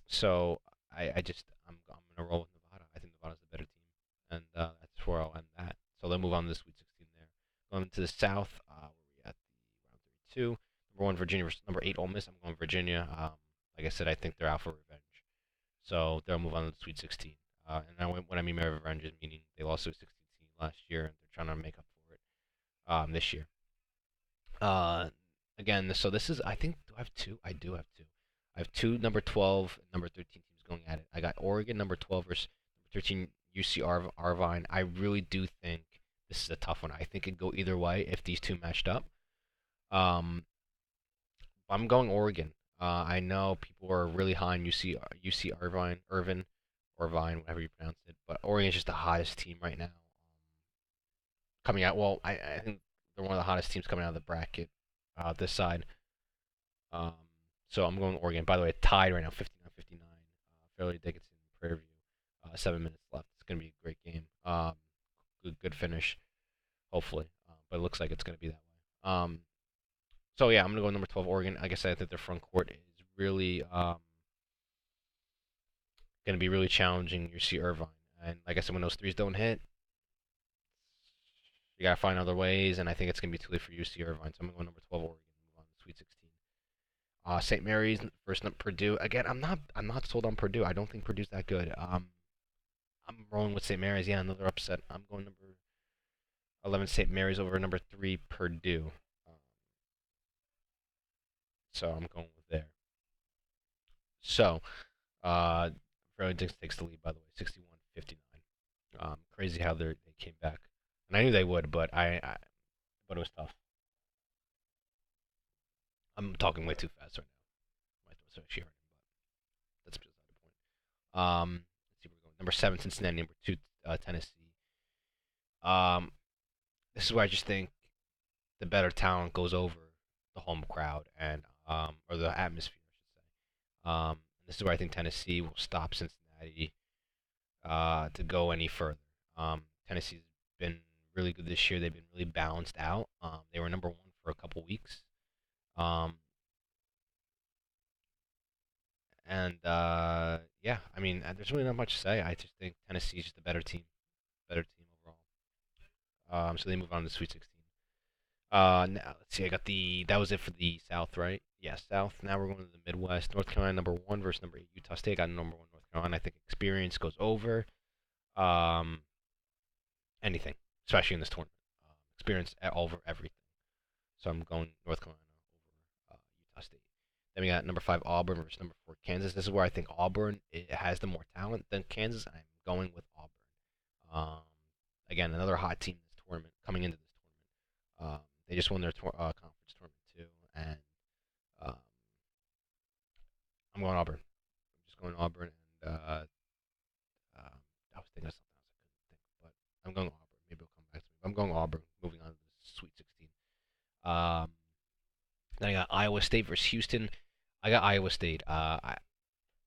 so I'm gonna roll with Nevada. I think Nevada's the better team, and that's where I'll end that. So they'll move on to the Sweet 16 there. Going to the South, where we at the round 32. Number 1 Virginia versus number 8 Ole Miss. I'm going Virginia. Like I said, I think they're out for revenge. So they'll move on to the Sweet 16. When I mean by revenge, is meaning they lost to a 16 seed last year, and they're trying to make up for it this year. Uh, Again, so this is, I think, do I have two? I do have two. I have two number 12 and number 13 teams going at it. I got Oregon number 12 versus number 13 UC Irvine. I really do think this is a tough one. I think it could go either way if these two matched up. Um, I'm going Oregon. I know people are really high on UC Irvine, whatever you pronounce it, but Oregon's just the hottest team right now. Coming out, well, I think they're one of the hottest teams coming out of the bracket this side. Um, so I'm going Oregon. By the way, tied right now, 59-59. Fairleigh Dickinson, Prairie View. 7 minutes left. gonna be a great game. Good finish, hopefully. But it looks like it's gonna be that way. So yeah, I'm gonna go number 12, Oregon. Like I said, I think their front court is really gonna be really challenging. You see Irvine, and like I said, when those threes don't hit, you gotta find other ways. And I think it's gonna be too late for UC Irvine. So I'm gonna go number 12, Oregon. Move on to Sweet 16. St. Mary's first up Purdue. Again, I'm not sold on Purdue. I don't think Purdue's that good. I'm rolling with St. Mary's. Yeah, another upset. I'm going number 11 St. Mary's over number 3 Purdue. Um, so I'm going with there. So, uh, Fairleigh takes the lead, by the way, 61-59. Crazy how they came back. And I knew they would, but it was tough. I'm talking way too fast right now. My throat's actually hurting, but that's beside the point. Let's see where we're going. Number 7 Cincinnati, number 2 Tennessee. Um, this is where I just think the better talent goes over the home crowd and or the atmosphere, I should say. This is where I think Tennessee will stop Cincinnati to go any further. Tennessee's been really good this year. They've been really balanced out. They were number 1 for a couple weeks. Um, yeah, I mean, there's really not much to say. I just think Tennessee's just a better team overall. So they move on to the Sweet 16. Now let's see. That was it for the South, right? Yeah, South. Now we're going to the Midwest. North Carolina number 1 versus number 8 Utah State. Got number 1 North Carolina. I think experience goes over um anything, especially in this tournament. Experience over everything. So I'm going North Carolina over Utah State. Then we got number 5 Auburn versus number 4 Kansas. This is where I think Auburn has the more talent than Kansas. I'm going with Auburn. Um, Again, another hot team in this tournament coming into this tournament. They just won their conference tournament too, and um, I'm going Auburn. I'm just going Auburn, and I was thinking of something else I couldn't think, but I'm going Auburn. Maybe it'll come back to me. I'm going Auburn. Moving on to the Sweet 16. Um, then I got Iowa State versus Houston. I got Iowa State. I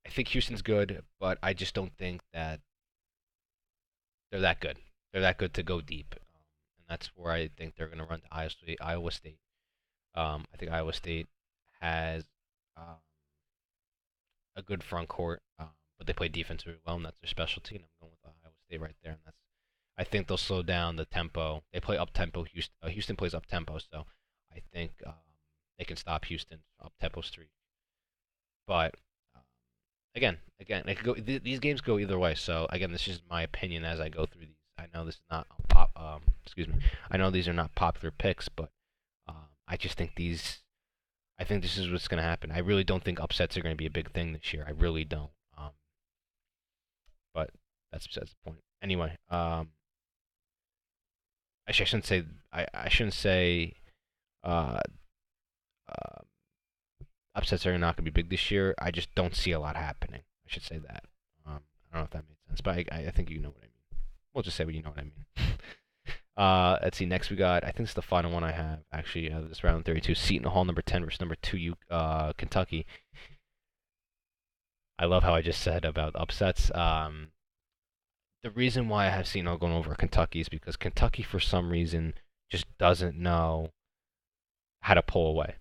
think Houston's good, but I just don't think that they're that good. They're that good to go deep, and that's where I think they're going to run to Iowa State. Iowa State. I think Iowa State has um, a good front court, but they play defense really well, and that's their specialty. And I'm going with Iowa State right there, and that's. I think they'll slow down the tempo. They play up tempo. Houston plays up tempo, so I think they can stop Houston up tempo streak. But um, again, it could go. These games go either way. So again, this is my opinion as I go through these. I know this is not pop. Excuse me. I know these are not popular picks, but I just think these. I think this is what's going to happen. I really don't think upsets are going to be a big thing this year. I really don't. But that's besides the point. Anyway, actually, I shouldn't say. I shouldn't say. Uh, uh, Upsets are not going to be big this year. I just don't see a lot happening. I should say that. I don't know if that made sense, but I think you know what I mean. We'll just say what you know what I mean. Let's see. Next we got. I think it's the final one I have. Actually, this round 32. Seton Hall number 10 versus number 2 Kentucky. I love how I just said about upsets. The reason why I have Seton Hall going over Kentucky is because Kentucky, for some reason, just doesn't know how to pull away.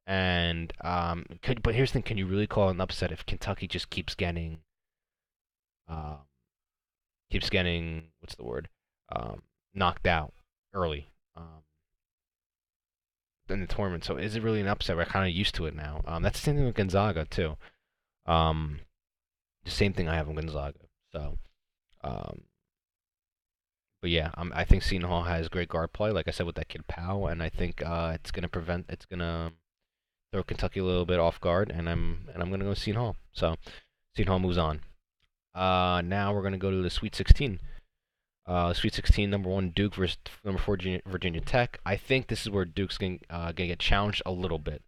And but here's the thing: can you really call it an upset if Kentucky just um, keeps getting what's the word, knocked out early in the tournament? So is it really an upset? We're kind of used to it now. That's the same thing with Gonzaga too. Um, the same thing I have on Gonzaga. So, um, but yeah, I think Seton Hall has great guard play, like I said with that kid Powell, and I think it's gonna throw Kentucky a little bit off guard, and I'm gonna go Seton Hall. So Seton Hall moves on. Now we're gonna go to the Sweet 16. Sweet 16, number 1 Duke versus number 4 Virginia Tech. I think this is where Duke's gonna get challenged a little bit,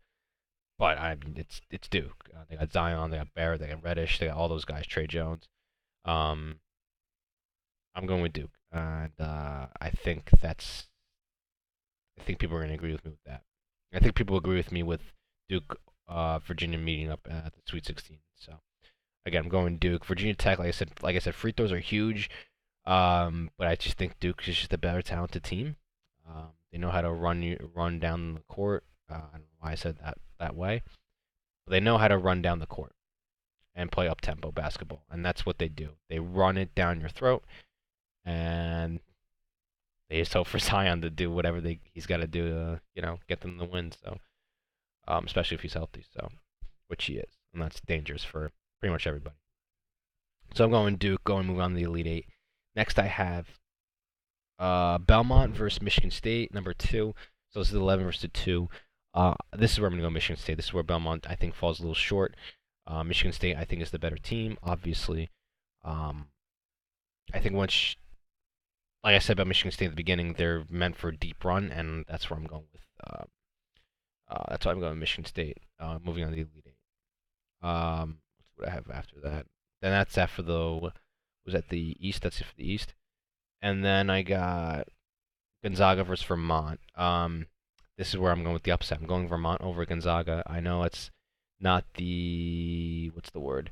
but I mean it's Duke. They got Zion, they got Barrett, they got Reddish, they got all those guys. Trey Jones. Um, I'm going with Duke, and I think people are gonna agree with me with that. I think people agree with me with Duke, Virginia meeting up at the Sweet 16. So again, I'm going Duke. Virginia Tech, like I said, free throws are huge. But I just think Duke is just a better talented team. They know how to run down the court. I don't know why I said that way, but they know how to run down the court and play up tempo basketball, and that's what they do. They run it down your throat, and they just hope for Zion to do whatever he's got to do to get them the win. So especially if he's healthy, so which he is, and that's dangerous for pretty much everybody. So I'm going Duke, going move on to the Elite Eight. Next, I have Belmont versus Michigan State, number 2. So this is 11 versus 2. This is where I'm going to go Michigan State. This is where Belmont, I think, falls a little short. Michigan State, I think, is the better team, obviously. Um, I think like I said about Michigan State at the beginning, they're meant for a deep run, and that's where I'm going with. That's why I'm going with Michigan State. Moving on to the Elite Eight. What I have after that? Then that's after was that the East? That's it for the East. And then I got Gonzaga versus Vermont. This is where I'm going with the upset. I'm going Vermont over Gonzaga. I know it's not the what's the word?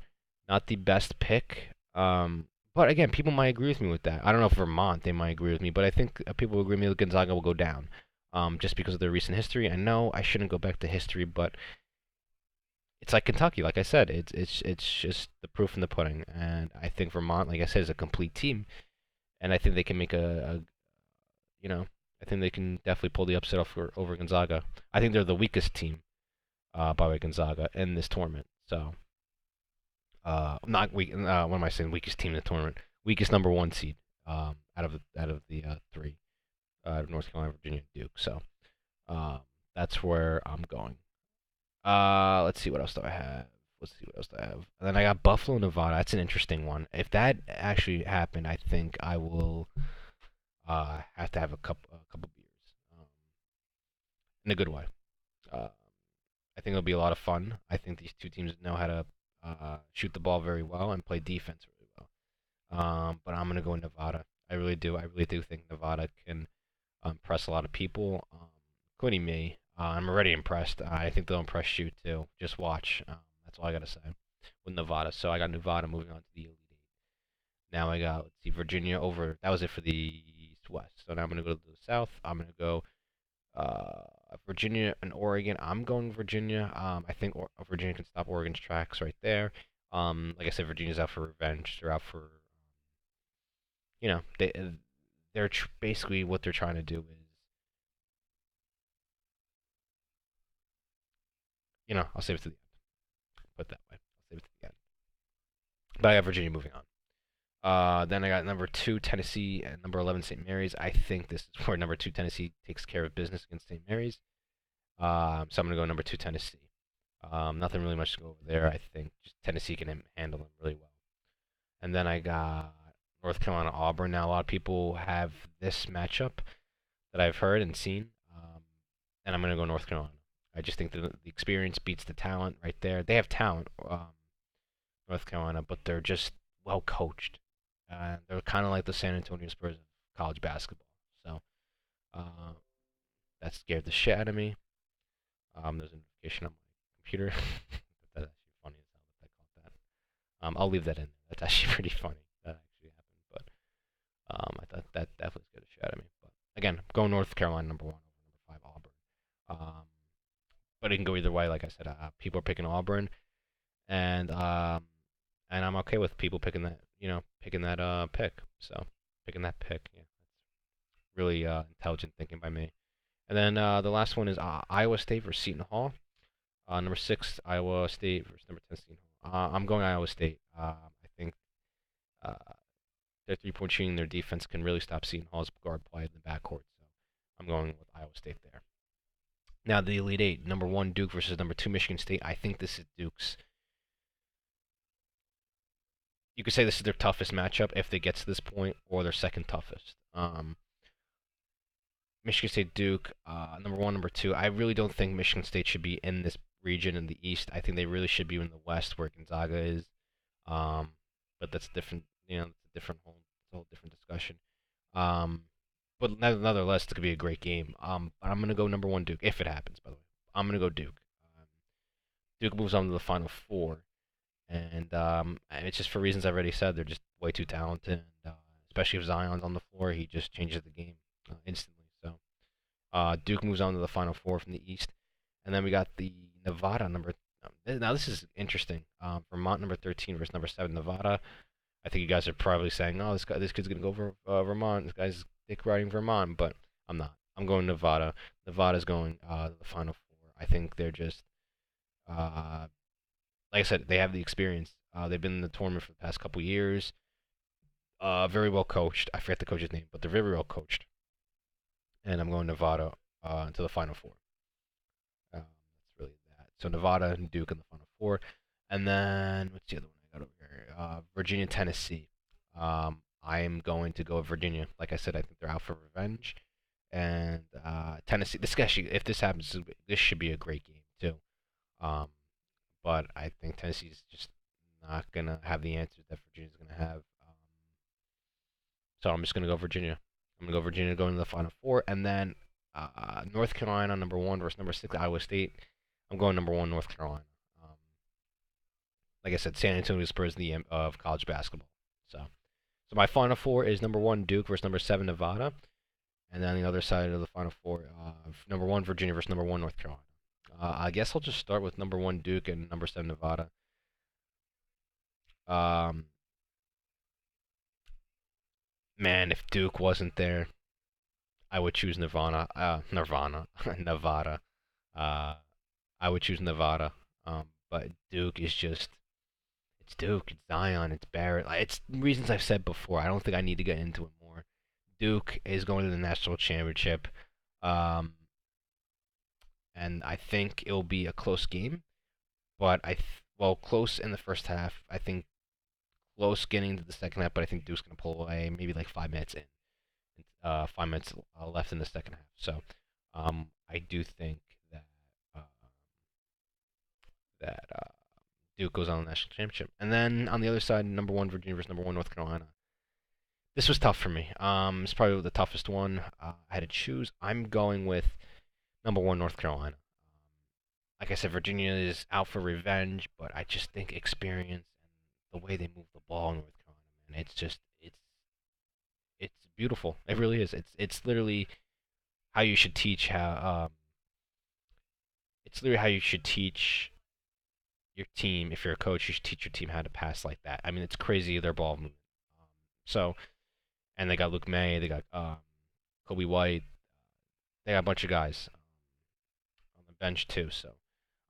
Not the best pick. But again, people might agree with me with that. I don't know if Vermont they might agree with me, but I think people agree with me that Gonzaga will go down. Just because of their recent history. I know I shouldn't go back to history, but it's like Kentucky. Like I said, it's just the proof in the pudding. And I think Vermont, like I said, is a complete team, and I think they can make you know, I think they can definitely pull the upset off over Gonzaga. I think they're the weakest team, by way Gonzaga, in this tournament. So, not weak. What am I saying? Weakest team in the tournament. Weakest number 1 seed. Out of the 3, North Carolina, Virginia, Duke. So, that's where I'm going. Let's see what else do I have. Let's see what else do I have. And then I got Buffalo, Nevada. That's an interesting one. If that actually happened, I think I will have to have a couple beers, in a good way. Uh, I think it'll be a lot of fun. I think these two teams know how to shoot the ball very well and play defense really well. But I'm gonna go Nevada. I really do. I really do think Nevada can impress a lot of people, including me. I'm already impressed. I think they'll impress you too. Just watch. That's all I gotta say with Nevada. So I got Nevada moving on to the Elite Eight. Now I got, let's see, Virginia over. That was it for the East West. So now I'm gonna go to the South. I'm gonna go Virginia and Oregon. I'm going Virginia. I think Virginia can stop Oregon's tracks right there. Like I said, Virginia's out for revenge. They're out for, they're basically what they're trying to do is, I'll save it to the end. Put it that way. I'll save it to the end. But I got Virginia moving on. Then I got number 2 Tennessee and number 11 St. Mary's. I think this is where number 2 Tennessee takes care of business against St. Mary's. So I'm gonna go number 2 Tennessee. Nothing really much to go over there. I think just Tennessee can handle them really well. And then I got North Carolina Auburn. Now a lot of people have this matchup that I've heard and seen, and I'm gonna go North Carolina. I just think the experience beats the talent right there. They have talent, North Carolina, but they're just well coached. They're kind of like the San Antonio Spurs of college basketball. So uh, that scared the shit out of me. There's a notification on my computer. That's actually funny as hell that I caught that. I'll leave that in. That's actually pretty funny. That actually happened, but I thought that definitely scared the shit out of me. But again, going North Carolina number 1 over number 5 Auburn. But it can go either way. Like I said, people are picking Auburn, and I'm okay with people picking that. Picking that pick. So picking that pick. Yeah, that's really intelligent thinking by me. And then the last one is Iowa State versus Seton Hall. Number 6 Iowa State versus number 10 Seton Hall. I'm going Iowa State. I think uh, their 3-point shooting, their defense can really stop Seton Hall's guard play in the backcourt. So I'm going with Iowa State there. Now the Elite Eight, number 1 Duke versus number 2 Michigan State. I think this is Duke's. You could say this is their toughest matchup if they get to this point, or their second toughest. Michigan State, Duke, number 1, number 2. I really don't think Michigan State should be in this region in the East. I think they really should be in the West where Gonzaga is. But that's different. It's a whole different discussion. But nonetheless, it could be a great game. But I'm gonna go number 1 Duke if it happens. By the way, I'm gonna go Duke. Duke moves on to the Final Four, and it's just for reasons I've already said. They're just way too talented, especially if Zion's on the floor. He just changes the game instantly. So Duke moves on to the Final Four from the East, and then we got the Nevada number. Now this is interesting. Vermont number 13 versus number 7 Nevada. I think you guys are probably saying, "Oh, this kid's gonna go for Vermont. This guy's dick riding Vermont," but I'm not. I'm going Nevada. Nevada's going to the Final Four. I think they're just, uh, like I said, they have the experience. They've been in the tournament for the past couple years. Very well coached. I forget the coach's name, but they're very well coached. And I'm going Nevada to the Final Four. That's really that. So Nevada and Duke in the Final Four, and then what's the other one I got over here? Virginia, Tennessee. I am going to go with Virginia. Like I said, I think they're out for revenge, and Tennessee. This actually, if this happens, this should be a great game too. Um, but I think Tennessee's just not gonna have the answers that Virginia's gonna have. So I'm just gonna go Virginia. I'm gonna go Virginia going to the Final Four, and then North Carolina number 1 versus number 6 Iowa State. I'm going number 1 North Carolina. Um, like I said, San Antonio Spurs the of college basketball. So my Final Four is number 1 Duke versus number 7 Nevada, and then the other side of the Final Four, number 1 Virginia versus number 1 North Carolina. I guess I'll just start with number 1 Duke and number 7 Nevada. Um, Man, if Duke wasn't there, I would choose Nirvana. Nirvana, Nevada. Uh, I would choose Nevada. But Duke is just, it's Duke, it's Zion, it's Barrett. Like, it's reasons I've said before. I don't think I need to get into it more. Duke is going to the national championship, um, and I think it'll be a close game. But well, close in the first half. I think close getting to the second half, but I think Duke's gonna pull away. Maybe like 5 minutes in, 5 minutes left in the second half. So, I do think that uh, Duke goes on the national championship. And then on the other side, number 1 Virginia versus number 1 North Carolina. This was tough for me. It's probably the toughest one I had to choose. I'm going with number 1 North Carolina. Like I said, Virginia is out for revenge, but I just think experience and the way they move the ball in North Carolina, man, it's beautiful. It really is. It's literally how you should teach it's literally how you should teach your team. If you're a coach, you should teach your team how to pass like that. I mean, it's crazy their ball movement. So, and they got Luke May, they got Kobe White, they got a bunch of guys on the bench too. So,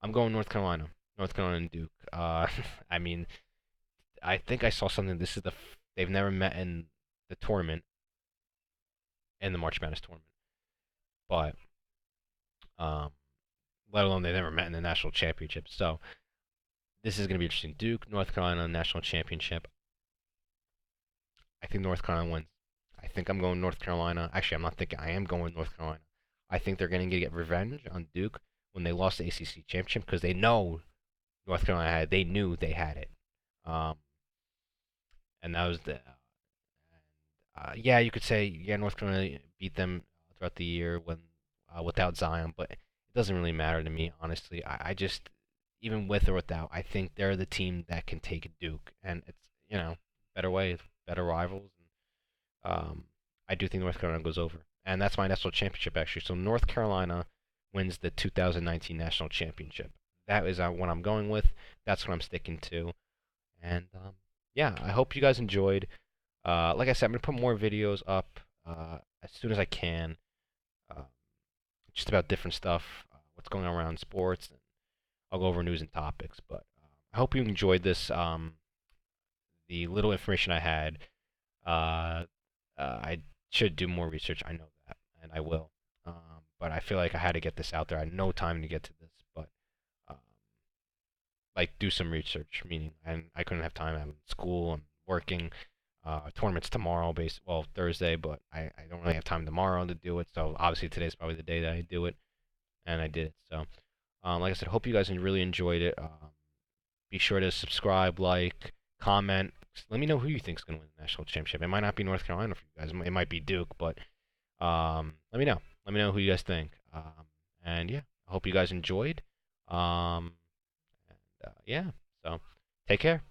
I'm going North Carolina, North Carolina and Duke. I mean, I think I saw something. This is they've never met in the tournament, in the March Madness tournament, but um, let alone they never met in the national championship. So this is going to be interesting. Duke, North Carolina national championship. I think North Carolina wins. I think I'm going North Carolina. Actually, I'm not thinking. I am going North Carolina. I think they're going to get revenge on Duke when they lost the ACC championship because they know North Carolina had. They knew they had it. Um, and that was the. Yeah, you could say North Carolina beat them throughout the year when without Zion, but it doesn't really matter to me honestly. I just even with or without, I think they're the team that can take Duke, and it's better way, better rivals. And, I do think North Carolina goes over, and that's my national championship actually. So North Carolina wins the 2019 national championship. That is what I'm going with. That's what I'm sticking to, and yeah, I hope you guys enjoyed. Like I said, I'm gonna put more videos up as soon as I can, uh, just about different stuff, what's going on around sports, and I'll go over news and topics. But I hope you enjoyed this. The little information I had. I should do more research. I know that, and I will. But I feel like I had to get this out there. I had no time to get to this, but um, like do some research. Meaning, and I couldn't have time. I'm in school. I'm working. Tournament's tomorrow, well Thursday, but I don't really have time tomorrow to do it. So obviously today's probably the day that I do it, and I did it. So, like I said, hope you guys really enjoyed it. Be sure to subscribe, like, comment. Let me know who you think's gonna win the national championship. It might not be North Carolina for you guys. It might be Duke, but let me know. Let me know who you guys think. And yeah, I hope you guys enjoyed. And yeah, so take care.